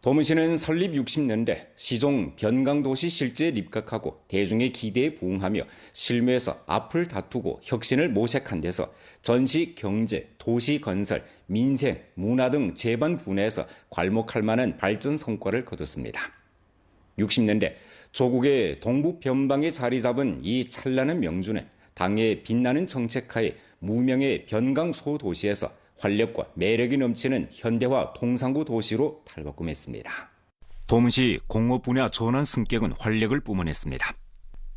도문시는 설립 60년대 시종 변강도시 실제에 입각하고 대중의 기대에 부응하며 실무에서 앞을 다투고 혁신을 모색한 데서 전시, 경제, 도시 건설, 민생, 문화 등 제반 분야에서 괄목할 만한 발전 성과를 거뒀습니다. 60년대 조국의 동부 변방에 자리 잡은 이 찬란한 명주는 당의 빛나는 정책하에 무명의 변강 소도시에서 활력과 매력이 넘치는 현대화 통상구 도시로 탈바꿈했습니다. 도문시 공업 분야 전환 승격은 활력을 뿜어냈습니다.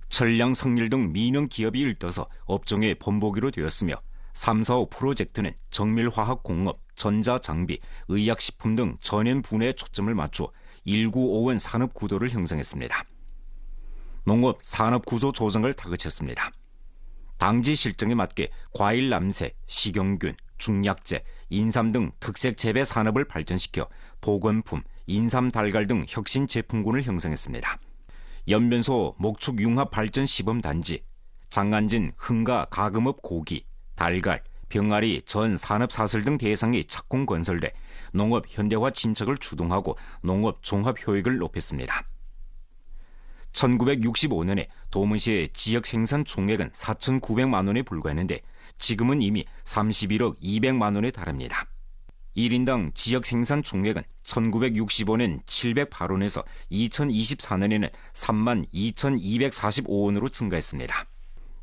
천량, 성일 등 민영 기업이 일떠서 업종의 본보기로 되었으며 3, 4, 5 프로젝트는 정밀화학 공업, 전자장비, 의약식품 등 전현 분야에 초점을 맞춰 1951 산업구도를 형성했습니다. 농업 산업구조 조정을 다그쳤습니다. 당지 실정에 맞게 과일 남새, 식용균, 중약재, 인삼 등 특색 재배 산업을 발전시켜 보건품, 인삼 달걀 등 혁신 제품군을 형성했습니다. 연변소 목축 융합 발전 시범 단지, 장안진 흥가 가금업 고기, 달걀, 병아리 전 산업 사슬 등 대상이 착공 건설돼 농업 현대화 진척을 주동하고 농업 종합 효익을 높였습니다. 1965년에 도문시의 지역 생산 총액은 4,900만 원에 불과했는데 지금은 이미 31억 200만 원에 달합니다. 1인당 지역 생산 총액은 1965년 708원에서 2024년에는 32,245원으로 증가했습니다.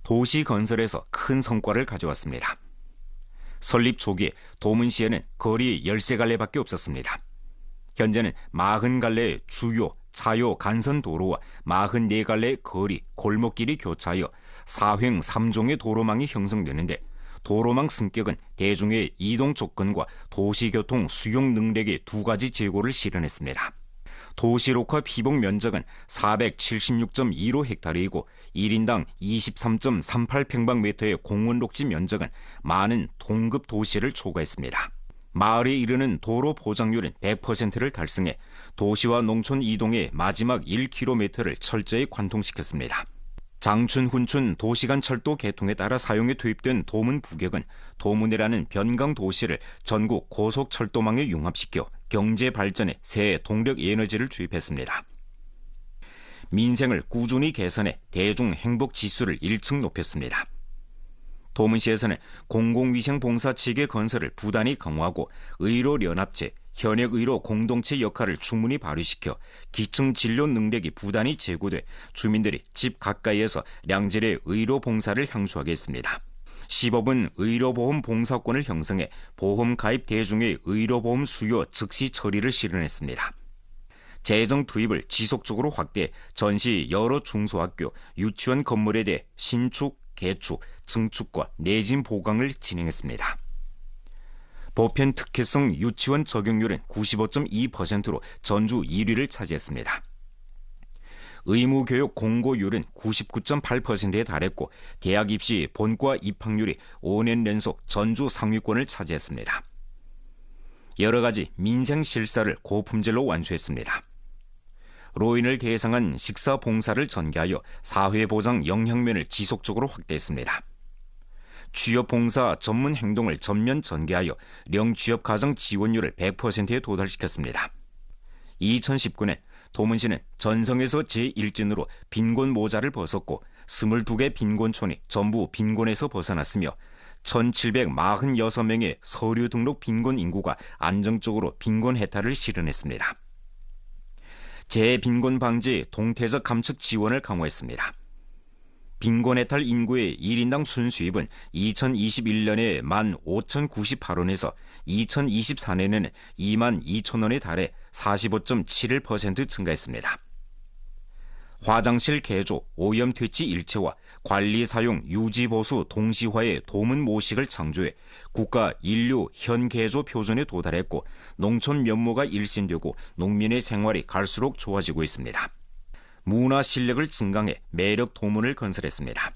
도시 건설에서 큰 성과를 가져왔습니다. 설립 초기에 도문시에는 거리 13갈래밖에 없었습니다. 현재는 40갈래의 주요, 차요 간선 도로와 44갈래의 거리, 골목길이 교차하여 4횡 3종의 도로망이 형성되는데 도로망 승격은 대중의 이동 조건과 도시교통 수용 능력의 두 가지 제고를 실현했습니다. 도시록화 피복 면적은 476.15헥타르이고 1인당 23.38평방미터의 공원 녹지 면적은 많은 동급 도시를 초과했습니다. 마을에 이르는 도로 포장률은 100%를 달성해 도시와 농촌 이동의 마지막 1km를 철저히 관통시켰습니다. 장춘, 훈춘 도시간 철도 개통에 따라 사용에 투입된 도문 부격은 도문이라는 변강 도시를 전국 고속철도망에 융합시켜 경제 발전에 새 동력 에너지를 주입했습니다. 민생을 꾸준히 개선해 대중 행복 지수를 1층 높였습니다. 도문시에서는 공공위생봉사 체계 건설을 부단히 강화하고 의료연합체, 현역의료 공동체 역할을 충분히 발휘시켜 기층 진료 능력이 부단히 제고돼 주민들이 집 가까이에서 양질의 의료봉사를 향수하게 했습니다. 시법은 의료보험 봉사권을 형성해 보험 가입 대중의 의료보험 수요 즉시 처리를 실현했습니다. 재정 투입을 지속적으로 확대해 전시 여러 중소학교, 유치원 건물에 대해 신축, 개축, 증축과 내진 보강을 진행했습니다. 보편 특혜성 유치원 적용률은 95.2%로 전주 1위를 차지했습니다. 의무교육 공고율은 99.8%에 달했고 대학 입시 본과 입학률이 5년 연속 전주 상위권을 차지했습니다. 여러 가지 민생 실사를 고품질로 완수했습니다. 로인을 대상한 식사 봉사를 전개하여 사회보장 영향면을 지속적으로 확대했습니다. 취업봉사 전문 행동을 전면 전개하여 령취업 가정 지원율을 100%에 도달시켰습니다. 2019년 도문시는 전성에서 제1진으로 빈곤 모자를 벗었고 22개 빈곤촌이 전부 빈곤에서 벗어났으며 1,746명의 서류 등록 빈곤 인구가 안정적으로 빈곤 해탈을 실현했습니다. 재빈곤 방지 동태적 감축 지원을 강화했습니다. 빈곤 해탈 인구의 1인당 순수입은 2021년에 15,098원에서 2024년에는 22,000원에 달해 45.71% 증가했습니다. 화장실 개조, 오염 퇴치 일체화, 관리 사용 유지 보수 동시화의 도문 모식을 창조해 국가 인류 현 개조 표준에 도달했고 농촌 면모가 일신되고 농민의 생활이 갈수록 좋아지고 있습니다. 문화 실력을 증강해 매력 도문을 건설했습니다.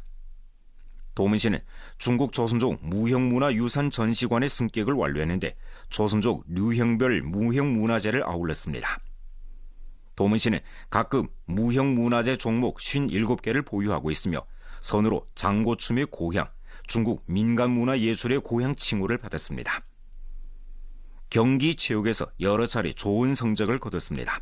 도문시는 중국 조선족 무형문화유산 전시관의 승격을 완료했는데 조선족 류형별 무형문화재를 아울렀습니다. 도문시는 각급 무형문화재 종목 57개를 보유하고 있으며 선으로 장고춤의 고향, 중국 민간문화예술의 고향 칭호를 받았습니다. 경기 체육에서 여러 차례 좋은 성적을 거뒀습니다.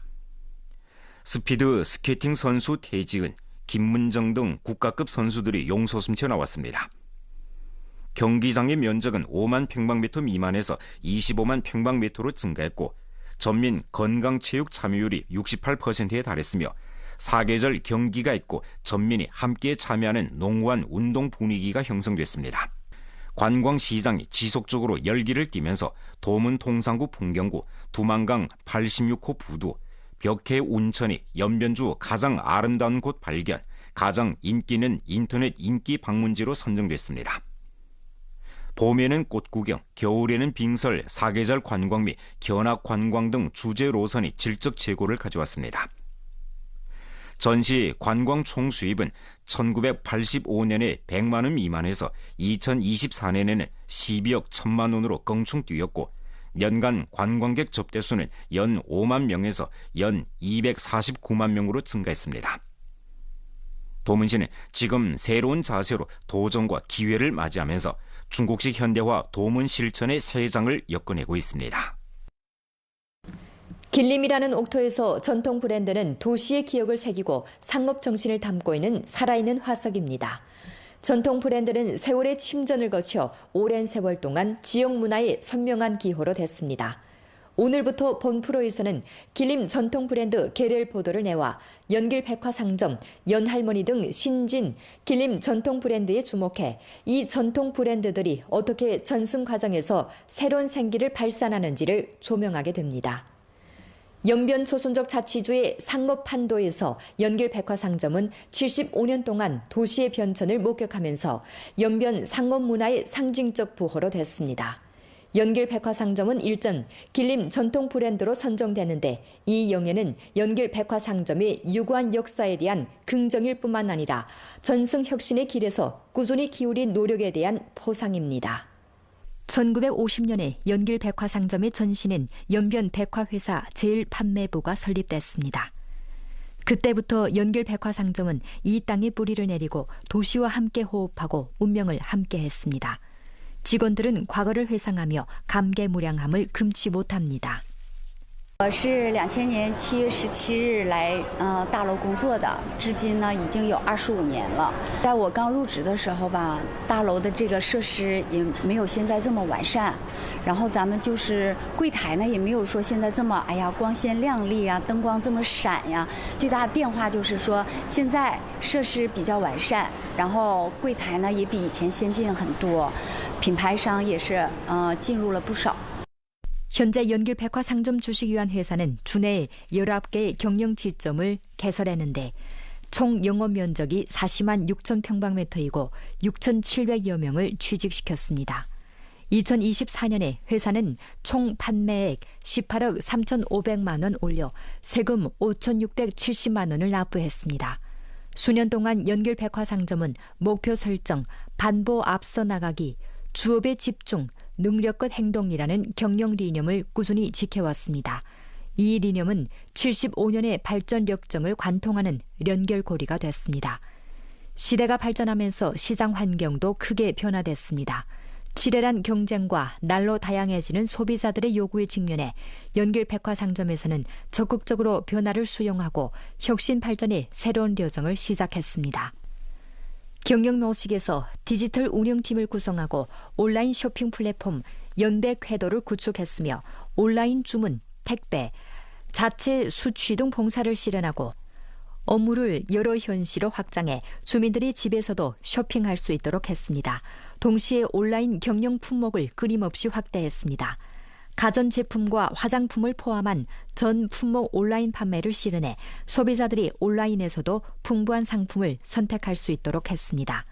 스피드 스케이팅 선수 태지은, 김문정 등 국가급 선수들이 용소숨 튀어나왔습니다. 경기장의 면적은 5만 평방미터 미만에서 25만 평방미터로 증가했고 전민 건강체육 참여율이 68%에 달했으며 사계절 경기가 있고 전민이 함께 참여하는 농후한 운동 분위기가 형성됐습니다. 관광시장이 지속적으로 열기를 띠면서 도문 동상구 풍경구, 두만강 86호 부두, 벽해 운천이 연변주 가장 아름다운 곳 발견, 가장 인기 있는 인터넷 인기 방문지로 선정됐습니다. 봄에는 꽃구경, 겨울에는 빙설, 사계절 관광 및 견학 관광 등 주제 노선이 질적 재고를 가져왔습니다. 전시 관광 총 수입은 1985년에 100만 원 미만에서 2024년에는 12억 1천만 원으로 껑충 뛰었고 연간 관광객 접대 수는 연 5만 명에서 연 249만 명으로 증가했습니다. 도문시는 지금 새로운 자세로 도전과 기회를 맞이하면서 중국식 현대화 도문 실천의 새 장을 엮어내고 있습니다. 길림이라는 옥토에서 전통 브랜드는 도시의 기억을 새기고 상업 정신을 담고 있는 살아있는 화석입니다. 전통 브랜드는 세월의 침전을 거쳐 오랜 세월 동안 지역 문화의 선명한 기호로 됐습니다. 오늘부터 본 프로에서는 길림 전통 브랜드 개별 보도를 내와 연길 백화상점, 연할머니 등 신진, 길림 전통 브랜드에 주목해 이 전통 브랜드들이 어떻게 전승 과정에서 새로운 생기를 발산하는지를 조명하게 됩니다. 연변 조선족 자치주의 상업판도에서 연길 백화상점은 75년 동안 도시의 변천을 목격하면서 연변 상업문화의 상징적 부호로 됐습니다. 연길 백화상점은 일전 길림 전통 브랜드로 선정되는데 이 영예는 연길 백화상점의 유구한 역사에 대한 긍정일 뿐만 아니라 전승 혁신의 길에서 꾸준히 기울인 노력에 대한 포상입니다. 1950년에 연길 백화상점의 전신은 연변 백화회사 제1판매부가 설립됐습니다. 그때부터 연길 백화상점은 이 땅에 뿌리를 내리고 도시와 함께 호흡하고 운명을 함께했습니다. 직원들은 과거를 회상하며 감개무량함을 금치 못합니다. 我是2000年7月17日来大楼工作的，至今呢已经有25年了。在我刚入职的时候吧，大楼的这个设施也没有现在这么完善，然后咱们就是柜台呢也没有说现在这么光鲜亮丽啊，灯光这么闪呀。最大的变化就是说现在设施比较完善，然后柜台呢也比以前先进很多，品牌商也是进入了不少。 현재 연길 백화상점 주식위안회사는 주내에 19개의 경영 지점을 개설했는데 총 영업 면적이 40만 6천 평방미터이고 6,700여 명을 취직시켰습니다. 2024년에 회사는 총 판매액 18억 3,500만 원 올려 세금 5,670만 원을 납부했습니다. 수년 동안 연길 백화상점은 목표 설정, 반보 앞서 나가기, 주업에 집중, 능력껏 행동이라는 경영 리념을 꾸준히 지켜왔습니다. 이 리념은 75년의 발전 력정을 관통하는 연결고리가 됐습니다. 시대가 발전하면서 시장 환경도 크게 변화됐습니다. 치열한 경쟁과 날로 다양해지는 소비자들의 요구에 직면해 연길 백화상점에서는 적극적으로 변화를 수용하고 혁신 발전의 새로운 여정을 시작했습니다. 경영 모식에서 디지털 운영팀을 구성하고 온라인 쇼핑 플랫폼 연백회도를 구축했으며 온라인 주문, 택배, 자체 수취 등 봉사를 실현하고 업무를 여러 현시로 확장해 주민들이 집에서도 쇼핑할 수 있도록 했습니다. 동시에 온라인 경영 품목을 끊임없이 확대했습니다. 가전제품과 화장품을 포함한 전 품목 온라인 판매를 실현해 소비자들이 온라인에서도 풍부한 상품을 선택할 수 있도록 했습니다.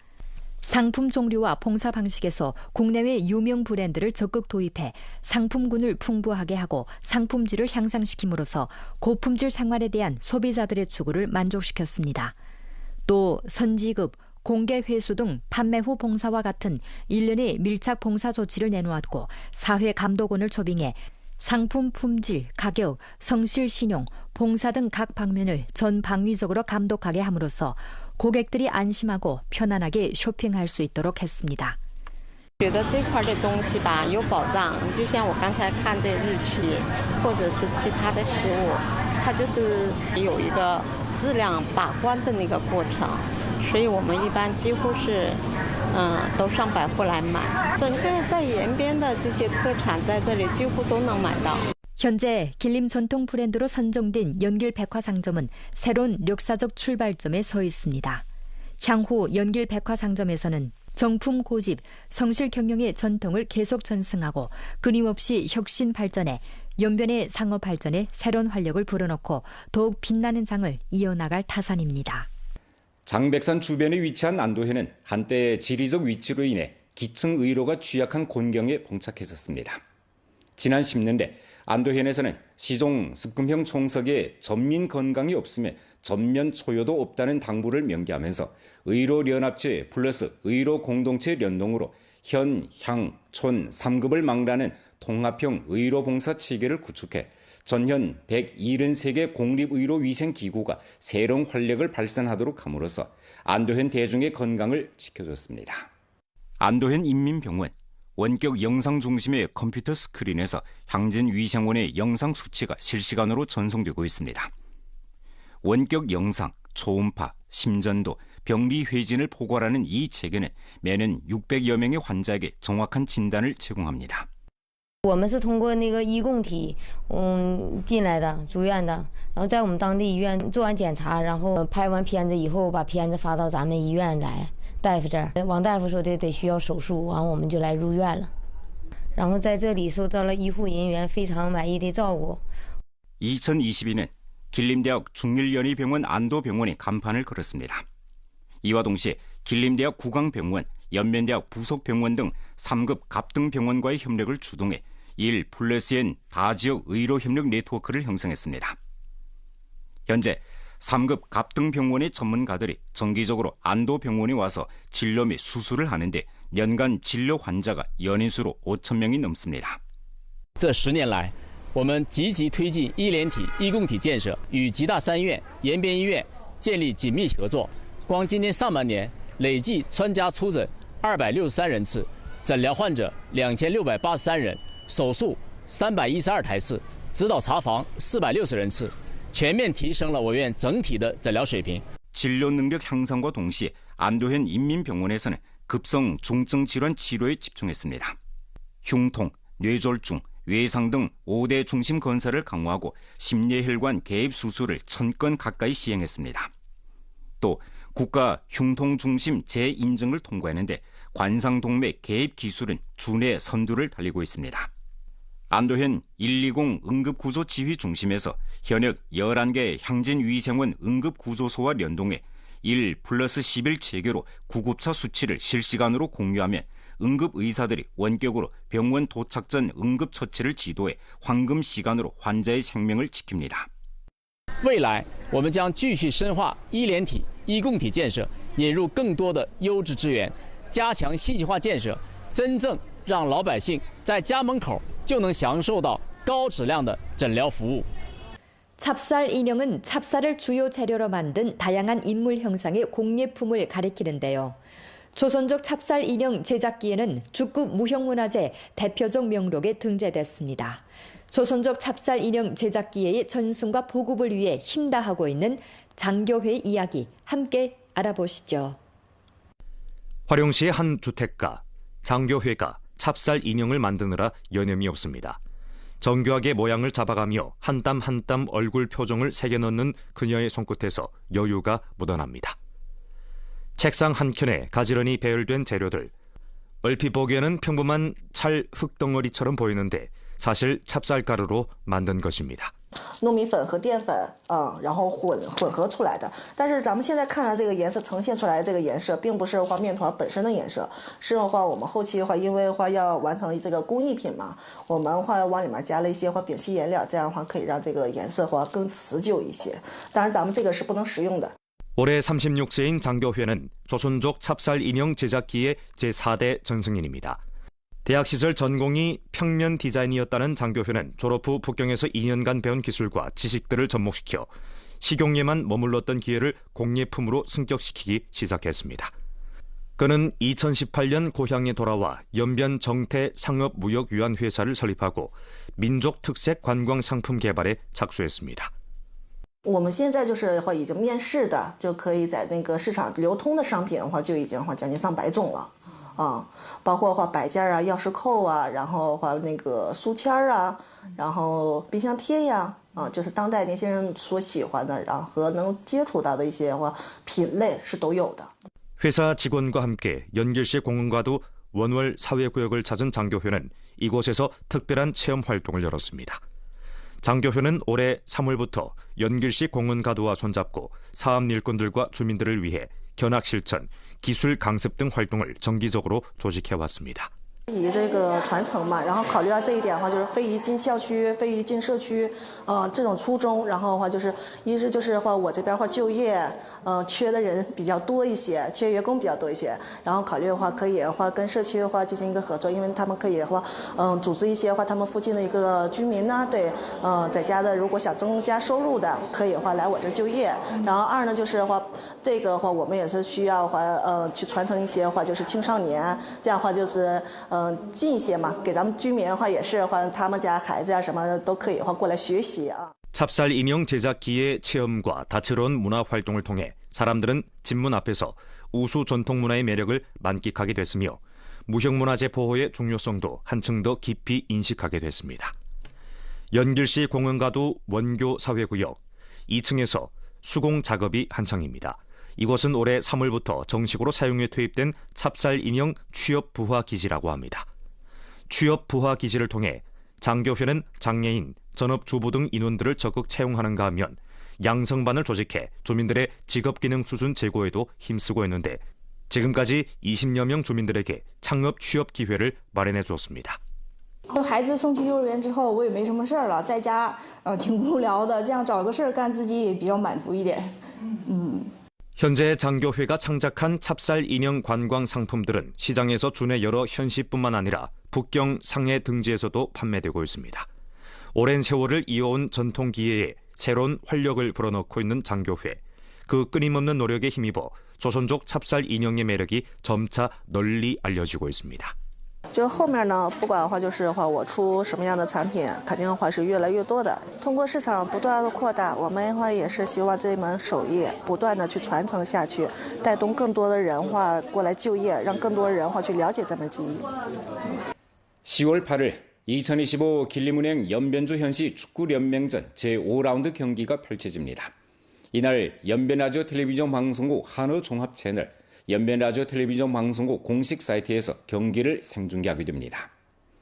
상품 종류와 봉사 방식에서 국내외 유명 브랜드를 적극 도입해 상품군을 풍부하게 하고 상품질을 향상시킴으로써 고품질 생활에 대한 소비자들의 추구를 만족시켰습니다. 또 선지급, 공개 회수 등 판매 후 봉사와 같은 일련의 밀착 봉사 조치를 내놓았고 사회 감독원을 초빙해 상품 품질, 가격, 성실 신용, 봉사 등 각 방면을 전방위적으로 감독하게 함으로써 고객들이 안심하고 편안하게 쇼핑할 수 있도록 했습니다. 觉得这块的东西吧有保障，就像我刚才看这日期，或者是其他的食物，它就是有一个质量把关的那个过程，所以我们一般几乎是都上百户来买。整个在延边的这些特产在这里几乎都能买到。 현재 길림 전통 브랜드로 선정된 연길 백화상점은 새로운 역사적 출발점에 서 있습니다. 향후 연길 백화상점에서는 정품 고집, 성실 경영의 전통을 계속 전승하고 끊임없이 혁신 발전해 연변의 상업 발전에 새로운 활력을 불어넣고 더욱 빛나는 장을 이어나갈 타산입니다. 장백산 주변에 위치한 안도회는 한때 지리적 위치로 인해 기층 의료가 취약한 곤경에 봉착했었습니다. 지난 10년대 안도현에서는 시종 습금형 총석에 전민 건강이 없으면 전면 초효도 없다는 당부를 명기하면서 의료연합체 플러스 의료공동체 연동으로 현, 향, 촌 3급을 망라하는 통합형 의료봉사 체계를 구축해 전현 173개 공립의료위생기구가 새로운 활력을 발산하도록 함으로써 안도현 대중의 건강을 지켜줬습니다. 안도현 인민병원 원격 영상 중심의 컴퓨터 스크린에서 향진위생원의 영상 수치가 실시간으로 전송되고 있습니다. 원격 영상, 초음파, 심전도, 병리 회진을 포괄하는 이 체계는 매년 600여 명의 환자에게 정확한 진단을 제공합니다. 我们是通过那个医共体进来的住院的，然后在我们当地医院做完检查，然后拍完片子以后把片子发到咱们医院来大夫这儿，王大夫说得需要手术，完我们就来入院了，然后在这里受到了医护人员非常满意的照顾。 2022년 길림대학 중일연희병원 안도병원이 간판을 걸었습니다. 이와 동시에 길림대학 구강병원, 연면대학 부속병원 등 3급 갑등병원과의 협력을 주동해 1+N 다지역 의료협력 네트워크를 형성했습니다. 현재 3급 갑등병원의 전문가들이 정기적으로 안도병원에 와서 진료 및 수술을 하는데 연간 진료 환자가 연인 수로 5,000명이 넘습니다. 这10年来，我们积极推进医联体、医共体建设，与吉大三院、延边医院建立紧密合作。光今年上半年，累计参加出诊263人次，诊疗患者2683人，手术312台次，指导查房460人次，全面提升了我院整体的诊疗水平。 진료 능력 향상과 동시에 안도현 인민병원에서는 급성 중증 질환 치료에 집중했습니다. 흉통, 뇌졸중, 외상 등 5대 중심 건설을 강화하고 심뇌혈관 개입 수술을 1000건 가까이 시행했습니다. 또 국가 흉통 중심 재인증을 통과했는데 관상동맥 개입 기술은 주내 선두를 달리고 있습니다. 안도현 120 응급구조 지휘 중심에서 현역 11개 향진위생원 응급구조소와 연동해 1+11 체계로 구급차 수치를 실시간으로 공유하면 응급의사들이 원격으로 병원 도착 전 응급처치를 지도해 황금 시간으로 환자의 생명을 지킵니다. 未来我们将继续深化医联体、医共体建设，引入更多的优质资源，加强信息化建设，真正让老百姓在家门口就能享受到高质量的诊疗服务。 찹쌀 인형은 찹쌀을 주요 재료로 만든 다양한 인물 형상의 공예품을 가리키는데요. 조선족 찹쌀 인형 제작기에는 중국 무형문화재 대표적 명록에 등재됐습니다. 조선족 찹쌀 인형 제작기의 전승과 보급을 위해 힘다하고 있는 장교회의 이야기 함께 알아보시죠. 화룡시의 한 주택가, 장교회가 찹쌀 인형을 만드느라 여념이 없습니다. 정교하게 모양을 잡아가며 한 땀 한 땀 얼굴 표정을 새겨 넣는 그녀의 손끝에서 여유가 묻어납니다. 책상 한켠에 가지런히 배열된 재료들. 얼핏 보기에는 평범한 찰 흙덩어리처럼 보이는데 사실 찹쌀가루로 만든 것입니다. 糯米粉和淀粉然后混合出来的。但是咱们现在看到这个颜色呈现出来的这个颜色，并不是话面团本身的颜色，是的话我们后期的话，因为话要完成这个工艺品嘛，我们话往里面加了一些丙烯颜料，这样的话可以让这个颜色话更持久一些。当然咱们这个是不能食用的。 올해 36세인 장교회는 조선족 찹쌀 인형 제작기의 제4대 전승인입니다. 대학 시절 전공이 평면 디자인이었다는 장교회는 졸업 후 북경에서 2년간 배운 기술과 지식들을 접목시켜 식용예만 머물렀던 기회를 공예품으로 승격시키기 시작했습니다. 그는 2018년 고향에 돌아와 연변 정태 상업무역유한회사를 설립하고 민족특색 관광상품 개발에 착수했습니다. 我们现在就是话已经面世的，就可以在那个市场流通的商品的话，就已经将近300种了，包括摆件啊、钥匙扣啊，然后那个书签啊，然后冰箱贴呀，就是当代年轻人所喜欢的，然后和能接触到的一些品类是都有的。 회사 직원과 함께 연길시 공원과도 원월 사회구역을 찾은 장교회는 이곳에서 특별한 체험 활동을 열었습니다. 장교회는 올해 3월부터 연길시 공원가도와 손잡고 사업 일꾼들과 주민들을 위해 견학 실천, 기술 강습 등 활동을 정기적으로 조직해왔습니다. 以这个传承嘛，然后考虑到这一点的话，就是非遗进校区、非遗进社区，这种初衷，然后的话就是，一是就是我这边就业，缺的人比较多一些，缺员工比较多一些，然后考虑的话可以跟社区进行一个合作，因为他们可以组织一些他们附近的一个居民呢，对，在家的如果想增加收入的，可以来我这就业，然后二呢就是这个我们也是需要去传承一些就是青少年，这样就是近一些嘛，给咱们居民也是他们家孩子啊什么都可以过来学习啊。 찹쌀 인형 제작기의 체험과 다채로운 문화 활동을 통해 사람들은 집문 앞에서 우수 전통 문화의 매력을 만끽하게 됐으며 무형문화재 보호의 중요성도 한층 더 깊이 인식하게 됐습니다. 연길시 공원가도 원교 사회구역 2층에서 수공 작업이 한창입니다. 이곳은 올해 3월부터 정식으로 사용에 투입된 찹쌀 인형 취업 부화 기지라고 합니다. 취업 부화 기지를 통해 장교회는 장애인, 전업주부 등 인원들을 적극 채용하는가 하면 양성반을 조직해 주민들의 직업기능 수준 제고에도 힘쓰고 있는데 지금까지 20여 명 주민들에게 창업 취업 기회를 마련해 주었습니다. 孩子送去幼儿园之后，我也没什么事儿了，在家挺无聊的，这样找个事儿干，自己也比较满足一点。 현재 장교회가 창작한 찹쌀 인형 관광 상품들은 시장에서 주내 여러 현시뿐만 아니라 북경 상해 등지에서도 판매되고 있습니다. 오랜 세월을 이어온 전통 기회에 새로운 활력을 불어넣고 있는 장교회. 그 끊임없는 노력에 힘입어 조선족 찹쌀 인형의 매력이 점차 널리 알려지고 있습니다. 就后面呢，不管就是我出什么样的产品，肯定是越来越多的。通过市场不断的扩大，我们也是希望这门手艺不断的去传承下去，带动更多的人过来就业，让更多人去了解这门技艺。 10월 8일 2025 길림은행 연변주 현시 축구연맹전 제5라운드 경기가 펼쳐집니다. 이날 연변라디오 텔레비전 방송국 한어종합 채널, 연변라디오 텔레비전 방송국 공식 사이트에서 경기를 생중계하게 됩니다.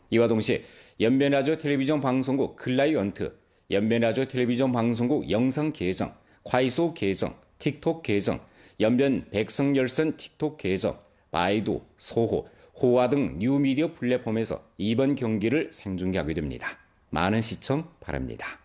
이와 동시에 연변라디오 텔레비전 방송국 클라이언트, 연변라디오 텔레비전 방송국 영상 계정, 콰이소 계정, 틱톡 계정, 연변 백성열선 틱톡 계정, 바이두, 소호, 호화 등 뉴미디어 플랫폼에서 이번 경기를 생중계하게 됩니다. 많은 시청 바랍니다.